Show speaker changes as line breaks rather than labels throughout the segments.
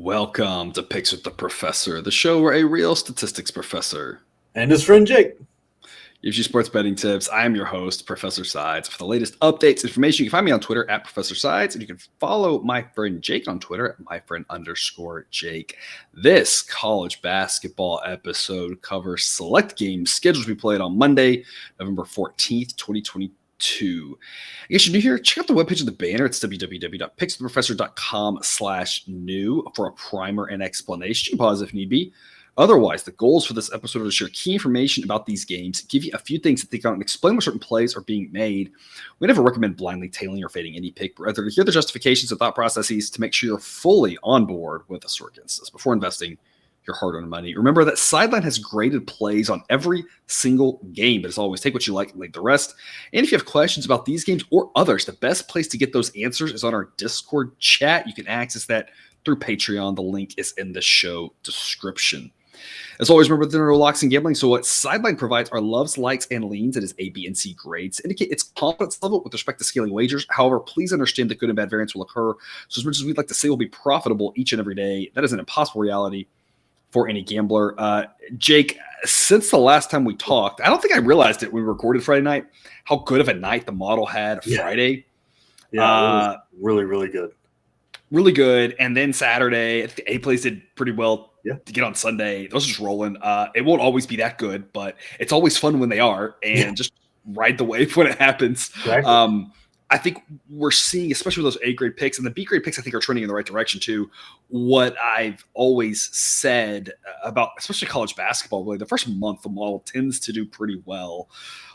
Welcome to Picks with the Professor, the show where a real statistics professor
and his friend Jake
gives you sports betting tips. I am your host, Professor Sides. For the latest updates, information, you can find me on Twitter at Professor Sides, and you can follow my friend Jake on Twitter at myfriend_Jake. This college basketball episode covers select games scheduled to be played on Monday, November 14th, 2022. In case you're new here, check out the webpage of the banner. It's www.pickswiththeprofessor.com/new for a primer and explanation. You can pause if need be. Otherwise, the goals for this episode are to share key information about these games, give you a few things to think on, and explain what certain plays are being made. We never recommend blindly tailing or fading any pick, but rather to hear the justifications and thought processes to make sure you're fully on board with a sore against us before investing your hard-earned money. Remember that Sideline has graded plays on every single game, but as always, take what you like and leave the rest. And if you have questions about these games or others, the best place to get those answers is on our Discord chat. You can access that through Patreon. The link is in the show description. As always, remember there are no locks in gambling, so what Sideline provides are loves, likes, and leans. It is A, B, and C grades to indicate its confidence level with respect to scaling wagers. However, please understand that good and bad variance will occur. So as much as we'd like to say we'll be profitable each and every day, that is an impossible reality for any gambler. Jake, since the last time we talked, I don't think I realized it when we recorded Friday night, how good of a night the model had Friday.
Yeah, really, really good.
Really good. And then Saturday, the A plays did pretty well to get on Sunday. Those are just rolling. It won't always be that good, but it's always fun when they are. And just ride the wave when it happens. Exactly. I think we're seeing, especially with those A-grade picks, and the B-grade picks I think are trending in the right direction too, what I've always said about, especially college basketball, really, the first month the model tends to do pretty well.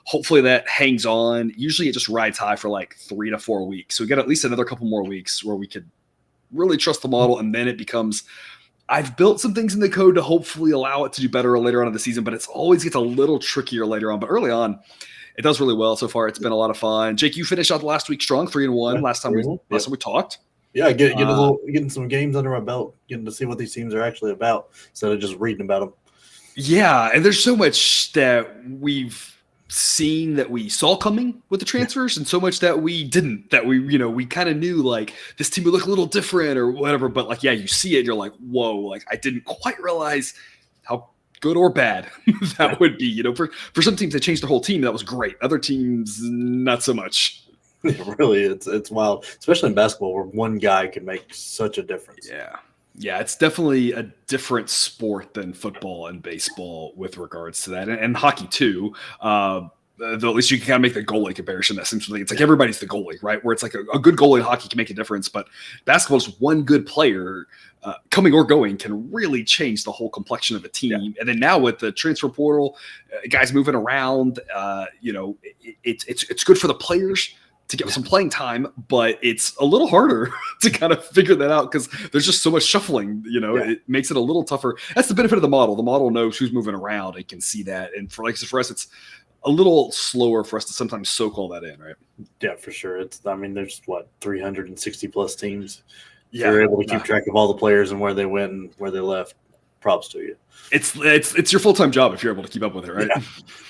Hopefully that hangs on. Usually it just rides high for like 3 to 4 weeks. So we got at least another couple more weeks where we could really trust the model, and then it becomes, I've built some things in the code to hopefully allow it to do better later on in the season, but it's always gets a little trickier later on. But early on, it does really well so far. It's been a lot of fun. Jake, you finished out the last week strong, 3-1. Last time we talked.
Yeah, getting some games under my belt, getting to see what these teams are actually about instead of just reading about them.
Yeah, and there's so much that we've seen that we saw coming with the transfers, and so much that we didn't. That we kind of knew like this team would look a little different or whatever. But like, you see it, you're like, whoa! Like I didn't quite realize how good or bad that would be. For some teams, they changed the whole team. That was great. Other teams, not so much.
Really, it's wild, especially in basketball where one guy can make such a difference.
Yeah, it's definitely a different sport than football and baseball with regards to that, and hockey too. Though at least you can kind of make the goalie comparison. That seems like it's like everybody's the goalie, right? Where it's like a good goalie in hockey can make a difference, but basketball is one good player coming or going can really change the whole complexion of a team. Yeah. And then now with the transfer portal, guys moving around, it's good for the players to get some playing time, but it's a little harder to kind of figure that out because there's just so much shuffling, It makes it a little tougher. That's the benefit of the model. The model knows who's moving around and can see that. And for us, it's a little slower for us to sometimes soak all that in, right?
Yeah, for sure. There's 360 plus teams. Yeah. You're able to keep track of all the players and where they went and where they left. Props to you.
It's your full-time job if you're able to keep up with it, right?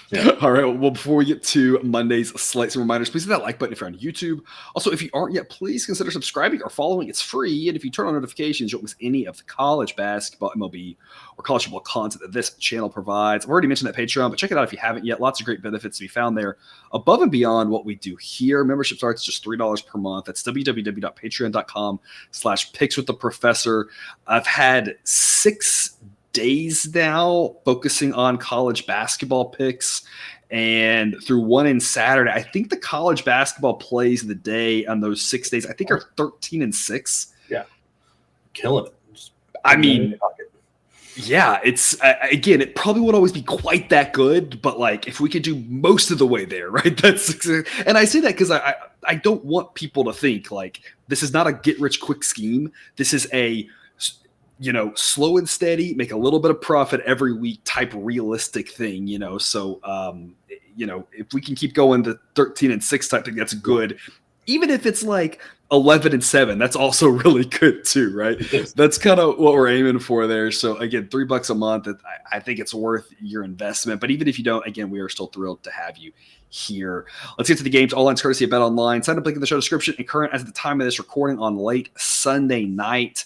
Yeah. All right. Well, before we get to Monday's slate, some reminders. Please hit that like button if you're on YouTube. Also, if you aren't yet, please consider subscribing or following. It's free. And if you turn on notifications, you won't miss any of the college basketball, MLB, or college football content that this channel provides. I've already mentioned that Patreon, but check it out if you haven't yet. Lots of great benefits to be found there above and beyond what we do here. Membership starts just $3 per month. That's www.patreon.com/pickswiththeprofessor. I've had 6 days now focusing on college basketball picks, and through one in Saturday, I think the college basketball plays of the day on those 6 days, I think are 13-6.
Yeah. Killing it.
It's again, it probably won't always be quite that good, but like if we could do most of the way there, right? And I say that because I don't want people to think like this is not a get rich quick scheme. This is a slow and steady, make a little bit of profit every week type realistic thing, So, if we can keep going to 13-6 type thing, that's good. Even if it's like 11-7, that's also really good too, right? That's kind of what we're aiming for there. So again, $3 a month, I think it's worth your investment. But even if you don't, again, we are still thrilled to have you here. Let's get to the games. All lines courtesy of Bet Online. Sign up link in the show description and current as of the time of this recording on late Sunday night.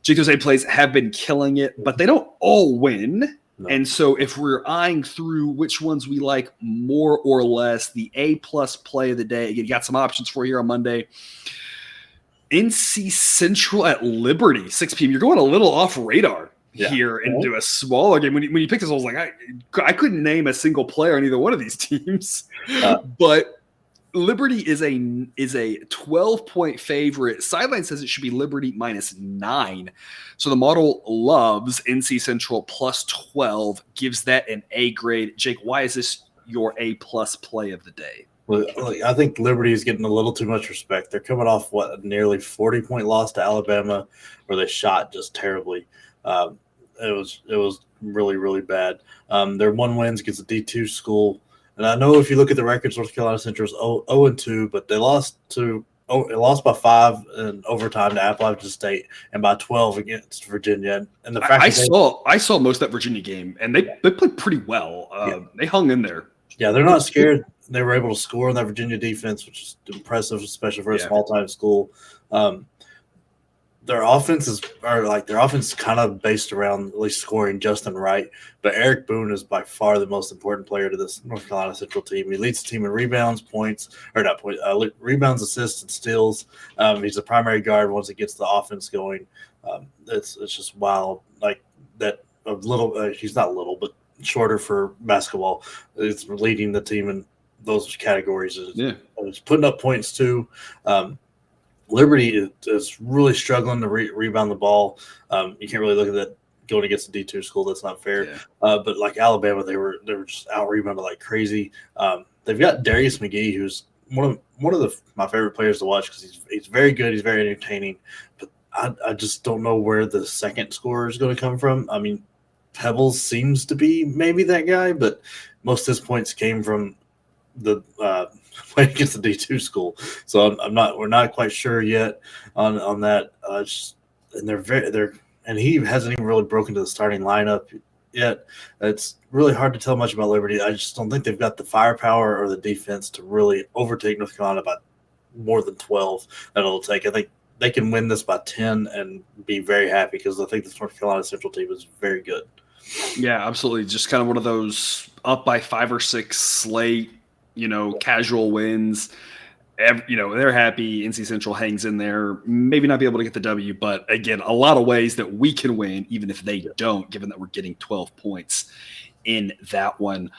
Jake, those A plays have been killing it, but they don't all win.
No.
And so if we're eyeing through which ones we like more or less, the A-plus play of the day, again, you got some options for you here on Monday. NC Central at Liberty, 6 p.m. You're going a little off radar here into a smaller game. When you picked this, I was like, I couldn't name a single player on either one of these teams. But Liberty is a 12-point favorite. Sideline says it should be Liberty -9. So the model loves NC Central +12, gives that an A grade. Jake, why is this your A-plus play of the day?
Well, I think Liberty is getting a little too much respect. They're coming off a nearly 40-point loss to Alabama, where they shot just terribly. It was really, really bad. Their 1 wins against a D2 school. And I know if you look at the records, North Carolina Central is 0-2, but they lost by 5 in overtime to Appalachian State and by 12 against Virginia. And the fact
I saw most of that Virginia game, and they played pretty well. They hung in there.
Yeah, they're not scared. They were able to score on that Virginia defense, which is impressive, especially for a small-time school. Their offense is kind of based around at least scoring Justin Wright, but Eric Boone is by far the most important player to this North Carolina Central team. He leads the team in rebounds, rebounds, assists, and steals. He's a primary guard once it gets the offense going. It's just wild. Like that, he's not little, but shorter for basketball. It's leading the team in those categories. It's putting up points too. Liberty is really struggling to rebound the ball. You can't really look at that going against a D2 school. That's not fair. Yeah. But like Alabama, they were just out rebounded like crazy. They've got Darius McGee, who's one of my favorite players to watch because he's very good. He's very entertaining. But I just don't know where the second scorer is going to come from. I mean, Pebbles seems to be maybe that guy, but most of his points came from the playing against the D2 school. So we're not quite sure yet on that. And he hasn't even really broken to the starting lineup yet. It's really hard to tell much about Liberty. I just don't think they've got the firepower or the defense to really overtake North Carolina by more than 12 that it'll take. I think they can win this by 10 and be very happy because I think this North Carolina Central team is very good.
Yeah, absolutely. Just kind of one of those up by 5 or 6 slate, casual wins. They're happy. NC Central hangs in there. Maybe not be able to get the W, but again, a lot of ways that we can win, even if they don't, given that we're getting 12 points in that one.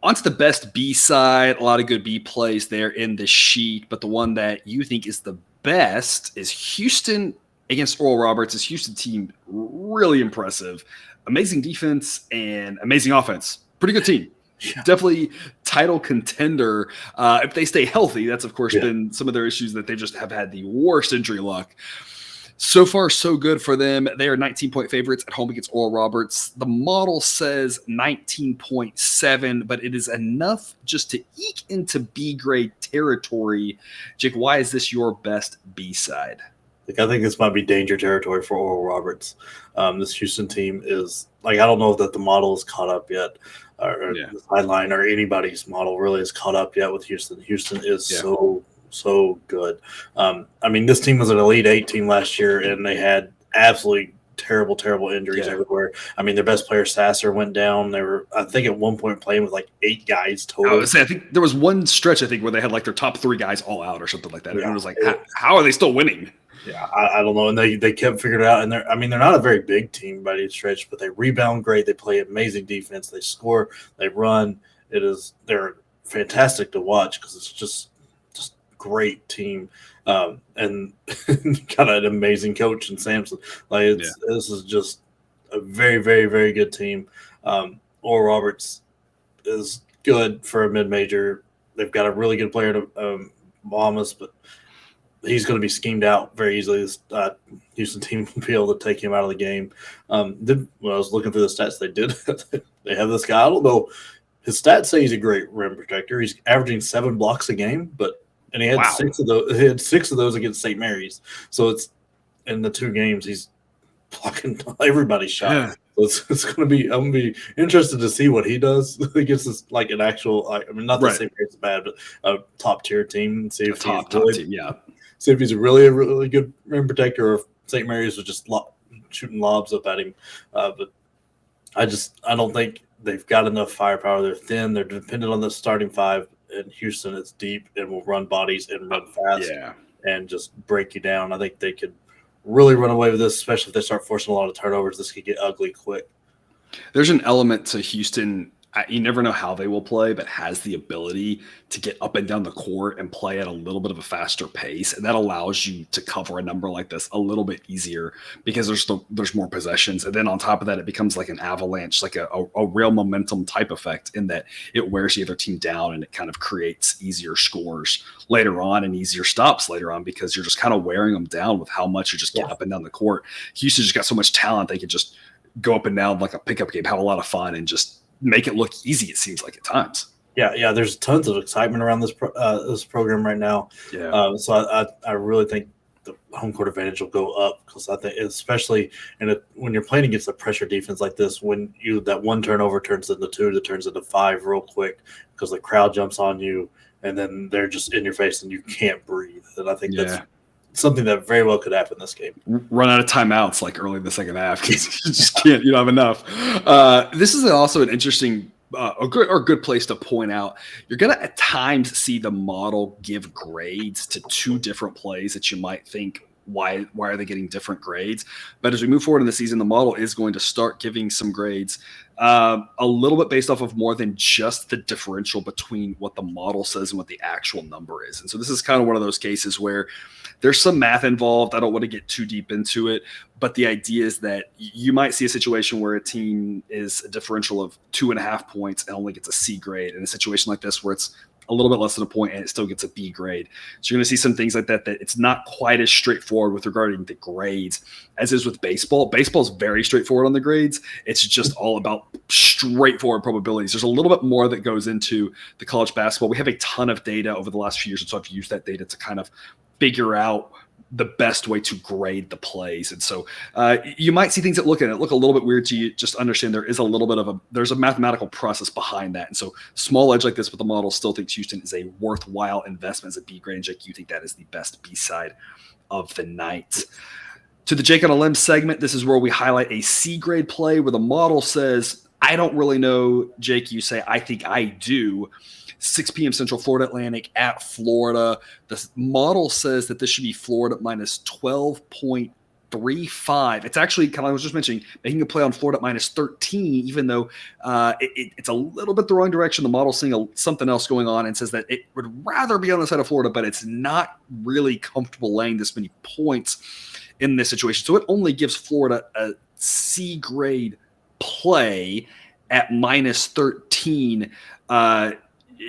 On to the best B side. A lot of good B plays there in the sheet, but the one that you think is the best is Houston against Oral Roberts. This Houston team, really impressive. Amazing defense and amazing offense. Pretty good team. Yeah. Definitely title contender. If they stay healthy, that's, of course, been some of their issues that they just have had the worst injury luck. So far, so good for them. They are 19-point favorites at home against Oral Roberts. The model says 19.7, but it is enough just to eke into B-grade territory. Jake, why is this your best B side?
I think this might be danger territory for Oral Roberts. This Houston team is I don't know that the model is caught up yet, or the sideline or anybody's model really is caught up yet with Houston. Houston is so good. This team was an Elite 8 team last year, and they had absolutely terrible injuries everywhere. Their best player, Sasser, went down. They were, I think, at one point playing with 8 guys total.
I would say, I think there was one stretch, where they had their top 3 guys all out or something like that. And it was how are they still winning?
Yeah, I don't know. And they kept figuring it out. And they're not a very big team by any stretch, but they rebound great. They play amazing defense. They score. They run. They're fantastic to watch because it's just great team. And got an amazing coach in Sampson. This is just a very, very, very good team. Oral Roberts is good for a mid-major. They've got a really good player to Bahamas, but he's going to be schemed out very easily. This Houston team will be able to take him out of the game. When I was looking through the stats, they have this guy. I don't know. His stats say he's a great rim protector. He's averaging 7 blocks a game, and he had 6 of those. He had 6 of those against St. Mary's. So it's in the 2 games he's blocking everybody's shot. Yeah. So it's going to be. I'm going to be interested to see what he does against this an actual. Not that St. Mary's is bad, but a top tier team. And see if
top team. Yeah.
See if he's a really good rim protector, or if St. Mary's was just shooting lobs up at him. But I don't think they've got enough firepower. They're thin. They're dependent on the starting five. And Houston is deep and will run bodies and run fast and just break you down. I think they could really run away with this, especially if they start forcing a lot of turnovers. This could get ugly quick.
There's an element to Houston. You never know how they will play, but has the ability to get up and down the court and play at a little bit of a faster pace. And that allows you to cover a number like this a little bit easier because there's more possessions. And then on top of that, it becomes like an avalanche, like a real momentum type effect in that it wears the other team down and it kind of creates easier scores later on and easier stops later on because you're just kind of wearing them down with how much you just get up and down the court. Houston just got so much talent. They could just go up and down like a pickup game, have a lot of fun, and just make it look easy, it seems like at times.
Yeah, there's tons of excitement around this program right now.
Yeah.
So I really think the home court advantage will go up because I think, especially when you're playing against a pressure defense like this, when that one turnover turns into two, that turns into five real quick because the crowd jumps on you and then they're just in your face and you can't breathe. And I think that's something that very well could happen this game.
Run out of timeouts like early in the second half because you just can't. You don't have enough. This is also an interesting a good place to point out. You're going to at times see the model give grades to two different plays that you might think, why are they getting different grades? But as we move forward in the season, the model is going to start giving some grades a little bit based off of more than just the differential between what the model says and what the actual number is. And so this is kind of one of those cases where there's some math involved. I don't want to get too deep into it, but the idea is that you might see a situation where a team is a differential of 2.5 points and only gets a C grade, in a situation like this where it's a little bit less than a point and it still gets a B grade. So you're going to see some things like that it's not quite as straightforward with regarding the grades as is with baseball. Baseball is very straightforward on the grades. It's just all about straightforward probabilities. There's a little bit more that goes into the college basketball. We have a ton of data over the last few years, and so I've used that data to kind of figure out the best way to grade the plays. And so you might see things that look a little bit weird to you. Just understand there's a mathematical process behind that. And so small edge like this with the model still thinks Houston is a worthwhile investment as a B grade. And Jake, you think that is the best B side of the night. To the Jake on a Limb segment, this is where we highlight a C grade play where the model says, I don't really know. Jake, you say, I think I do. 6 p.m. Central, Florida Atlantic at Florida. The model says that this should be Florida minus 12.35. It's actually, kind of, I was just mentioning, making a play on Florida minus 13, even though it's a little bit the wrong direction. The model's seeing something else going on and says that it would rather be on the side of Florida, but it's not really comfortable laying this many points in this situation. So it only gives Florida a C grade play at minus 13.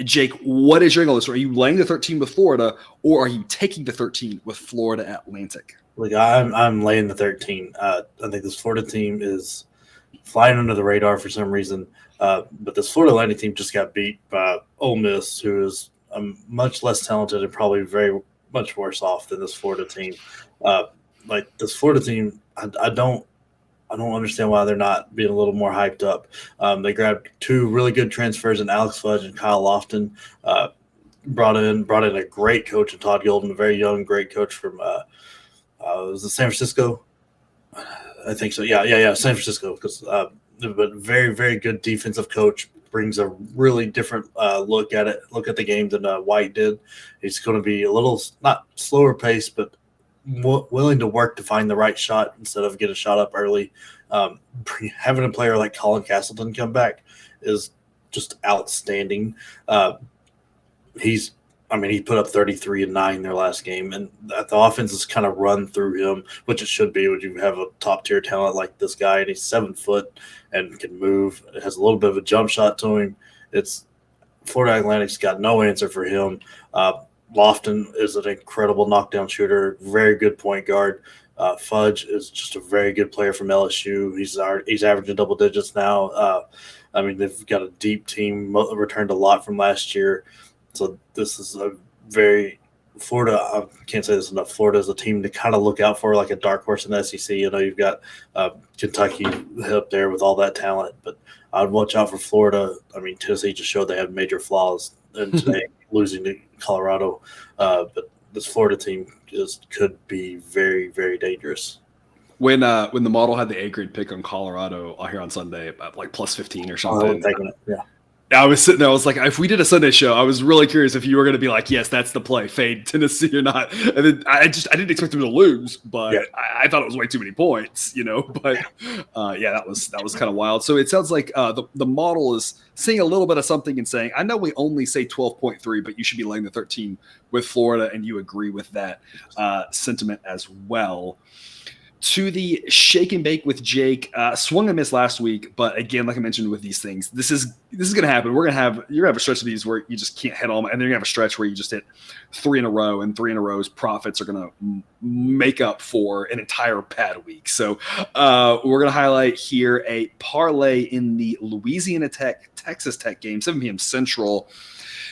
Jake, what is your angle on this? Are you laying the 13 with Florida, or are you taking the 13 with Florida Atlantic?
Look, I'm laying the 13. I think this Florida team is flying under the radar for some reason, but this Florida Atlantic team just got beat by Ole Miss, who is much less talented and probably very much worse off than this Florida team. Like this Florida team, I don't understand why they're not being a little more hyped up. They grabbed two really good transfers in Alex Fudge and Kyle Lofton. Brought in a great coach in Todd Golden, a very young, great coach from was it San Francisco? I think so. Yeah, San Francisco. But very, very good defensive coach, brings a really different look at the game than White did. He's going to be a little not slower pace, but willing to work to find the right shot instead of get a shot up early. Having a player like Colin Castleton come back is just outstanding. He put up 33 and 9 their last game, and the offense is kind of run through him, which it should be when you have a top tier talent like this guy, and he's 7 foot and can move. It has a little bit of a jump shot to him. It's Florida Atlantic's got no answer for him. Lofton is an incredible knockdown shooter, very good point guard. Fudge is just a very good player from LSU. He's averaging double digits now. They've got a deep team, returned a lot from last year. So this is a very Florida. I can't say this enough. Florida is a team to kind of look out for, like a dark horse in the SEC. You've got Kentucky up there with all that talent, but I'd watch out for Florida. Tennessee just showed they had major flaws and today losing to Colorado. But this Florida team just could be very, very dangerous.
when the model had the A grade pick on Colorado here on Sunday, like plus 15 or
I would
something.
have taken it. Yeah.
I was sitting there. I was like, if we did a Sunday show, I was really curious if you were going to be like, yes, that's the play, fade Tennessee or not. And then I didn't expect them to lose, but
Yeah.
I thought it was way too many points, But yeah, that was kind of wild. So it sounds like the model is saying a little bit of something and saying, I know we only say 12.3, but you should be laying the 13 with Florida, and you agree with that sentiment as well. To the shake and bake with Jake, swung and missed last week, but again, like I mentioned with these things, this is going to happen. You're gonna have a stretch of these where you just can't hit them, and then you're gonna have a stretch where you just hit 3 in a row, and 3 in a row's profits are gonna make up for an entire bad week. So we're gonna highlight here a parlay in the Louisiana Tech Texas Tech game, 7 p.m. Central.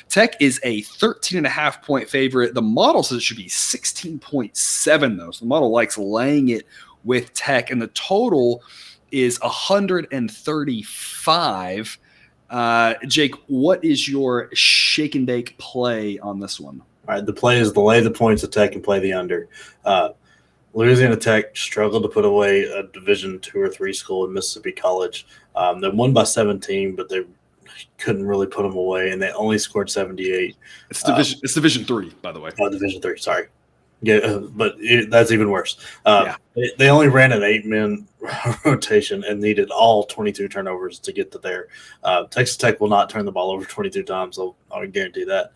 Tech is a 13.5 point favorite. The model says it should be 16.7, though. So the model likes laying it with Tech, and the total is 135. Jake, what is your shake and bake play on this one?
All right, the play is to lay the points of Tech and play the under. Louisiana Tech struggled to put away a Division II or III school in Mississippi College. They won by 17, but they couldn't really put them away, and they only scored 78.
It's Division III, by the way.
Oh, Division III, sorry. Yeah, but that's even worse.
Yeah.
They only ran an 8-man rotation and needed all 22 turnovers to get to there. Texas Tech will not turn the ball over 22 times. I'll guarantee that.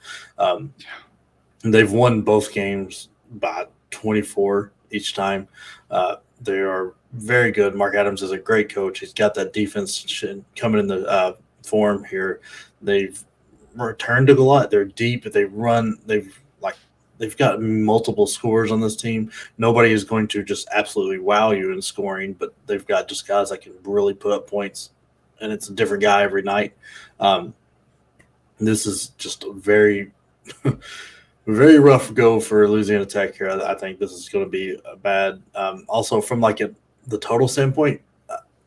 They've won both games by 24 each time. They are very good. Mark Adams is a great coach. He's got that defense coming in the form here. They've returned a lot. They're deep. They run. They've got multiple scores on this team. Nobody is going to just absolutely wow you in scoring, but they've got just guys that can really put up points, and it's a different guy every night. This is just a very, very rough go for Louisiana Tech here. I think this is going to be bad. Also, from the total standpoint,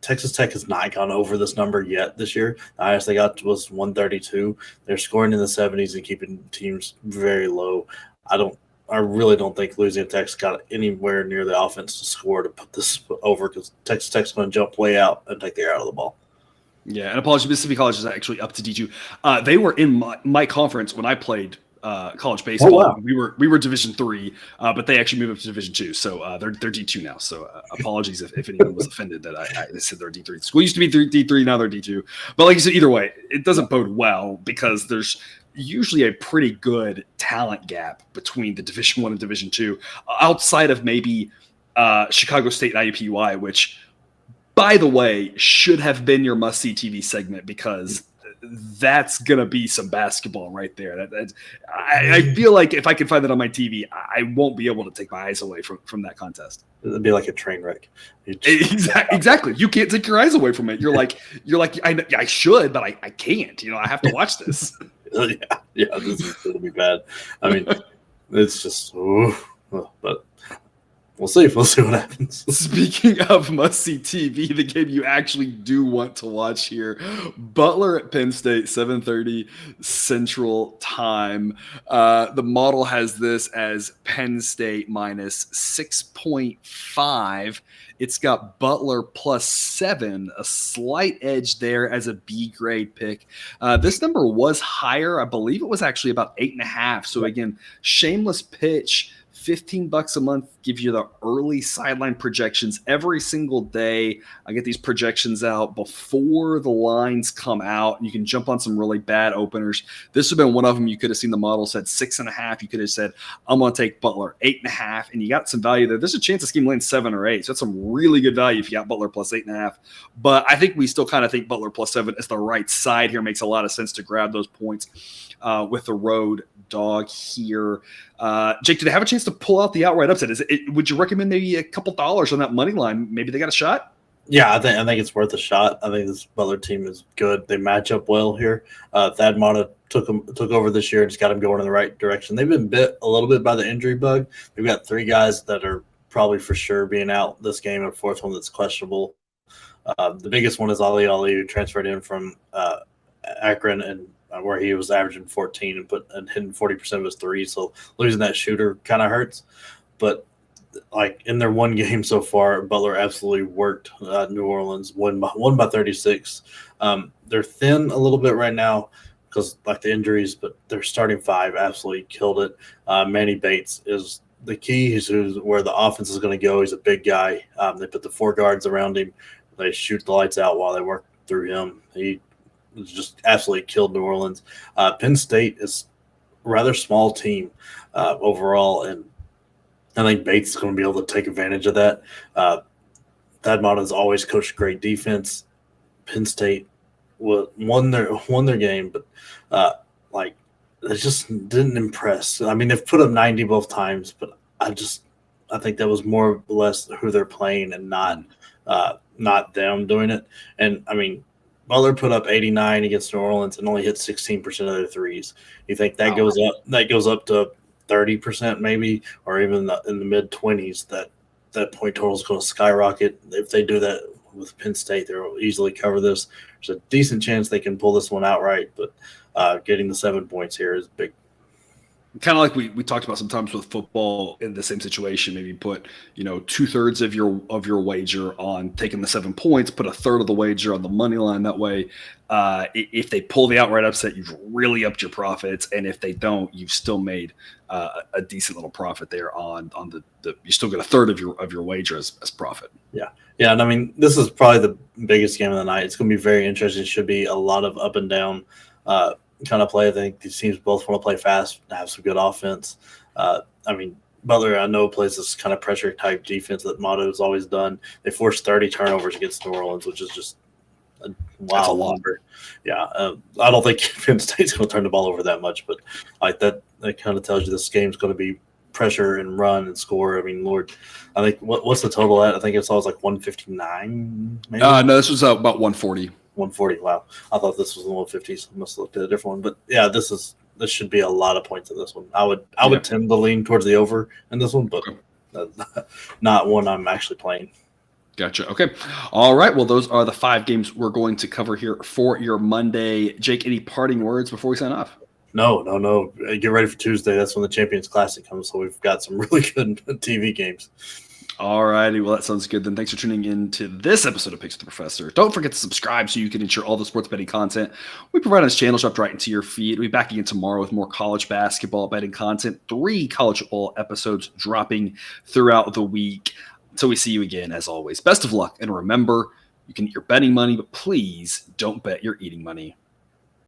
Texas Tech has not gone over this number yet this year. The highest they got was 132. They're scoring in the 70s and keeping teams very low. I really don't think Louisiana Tech's got anywhere near the offense to score to put this over, because Texas Tech's going to jump way out and take the air out of the ball.
Yeah, and apologies, Mississippi College is actually up to D2. They were in my conference when I played college baseball.
Oh, wow.
We were Division III, but they actually moved up to Division II, so they're D2 now. So apologies if anyone was offended that I said they're D3. School used to be D3, now they're D2. But like you said, either way, it doesn't bode well, because there's usually a pretty good talent gap between the Division I and Division II, outside of maybe Chicago State and IUPUI, which, by the way, should have been your must-see TV segment, because that's going to be some basketball right there. I feel like if I can find that on my TV, I won't be able to take my eyes away from that contest.
It'd be like a train wreck.
Exactly. You can't take your eyes away from it. You're like, I should, but I can't. I have to watch this.
Yeah, this is going to be bad. I mean, it's just, but we'll see. We'll see what happens.
Speaking of must-see TV, the game you actually do want to watch here, Butler at Penn State, 7:30 Central Time. The model has this as Penn State minus 6.5. It's got Butler plus 7, a slight edge there as a B grade pick. This number was higher. I believe it was actually about 8.5. So again, shameless pitch. $15 a month gives you the early sideline projections every single day. I get these projections out before the lines come out, and you can jump on some really bad openers. This would have been one of them. You could have seen the model said 6.5. You could have said, I'm going to take Butler 8.5, and you got some value there. There's a chance this game lands 7 or 8. So that's some really good value if you got Butler plus 8.5. But I think we still kind of think Butler plus 7 is the right side here. Makes a lot of sense to grab those points with the road dog here. Jake, did they have a chance to pull out the outright upset? Would you recommend maybe a couple dollars on that money line? Maybe they got a shot?
Yeah, I think it's worth a shot. I think this Butler team is good. They match up well here. Thad Matta took over this year and just got them going in the right direction. They've been bit a little bit by the injury bug. They've got 3 guys that are probably for sure being out this game, and a 4th one that's questionable. The biggest one is Ali, who transferred in from Akron, and where he was averaging 14 and hitting 40% of his threes. So losing that shooter kind of hurts. But like in their one game so far, Butler absolutely worked New Orleans, won by 36. They're thin a little bit right now because like the injuries, but their starting five absolutely killed it. Manny Bates is the key. He's where the offense is going to go. He's a big guy. They put the four guards around him. They shoot the lights out while they work through him. He just absolutely killed New Orleans. Penn State is a rather small team overall, and I think Bates is going to be able to take advantage of that. Thad Matta's always coached great defense. Penn State won their game, but like it just didn't impress. I mean, they've put up 90 both times, but I think that was more or less who they're playing and not them doing it. And I mean, Butler put up 89 against New Orleans and only hit 16% of their threes. You think that goes up? That goes up to 30% maybe, or even in the mid 20s. That point total is going to skyrocket. If they do that with Penn State, they'll easily cover this. There's a decent chance they can pull this one outright, but getting the 7 points here is big.
Kind of like we talked about sometimes with football in the same situation. Maybe put 2/3 of your wager on taking the 7 points, put a third of the wager on the money line. That way, if they pull the outright upset, you've really upped your profits, and if they don't, you've still made a decent little profit there on the. You still get a third of your wager as profit.
Yeah, and I mean this is probably the biggest game of the night. It's going to be very interesting. It should be a lot of up and down. Kind of play. I think these teams both want to play fast and have some good offense. I mean, Butler, I know, plays this kind of pressure type defense that Motto has always done. They forced 30 turnovers against New Orleans, which is just a wild number. Yeah, I don't think Penn State's going to turn the ball over that much, but like that kind of tells you this game's going to be pressure and run and score. I mean, Lord, I think what's the total at? I think it's always like 159. Maybe?
No, this was about 140.
140. Wow, I thought this was the 150s. I must have looked at a different one, but yeah, this should be a lot of points in this one. I would tend to lean towards the over in this one, but not one I'm actually playing.
Gotcha. Okay. All right. Well, those are the 5 games we're going to cover here for your Monday. Jake, any parting words before we sign off?
No. Get ready for Tuesday. That's when the Champions Classic comes. So we've got some really good TV games. All
righty. Well, that sounds good. Then thanks for tuning in to this episode of Picks with the Professor. Don't forget to subscribe so you can ensure all the sports betting content we provide on this channel dropped right into your feed. We'll be back again tomorrow with more college basketball betting content. 3 college football episodes dropping throughout the week. Until we see you again, as always, best of luck. And remember, you can eat your betting money, but please don't bet your eating money.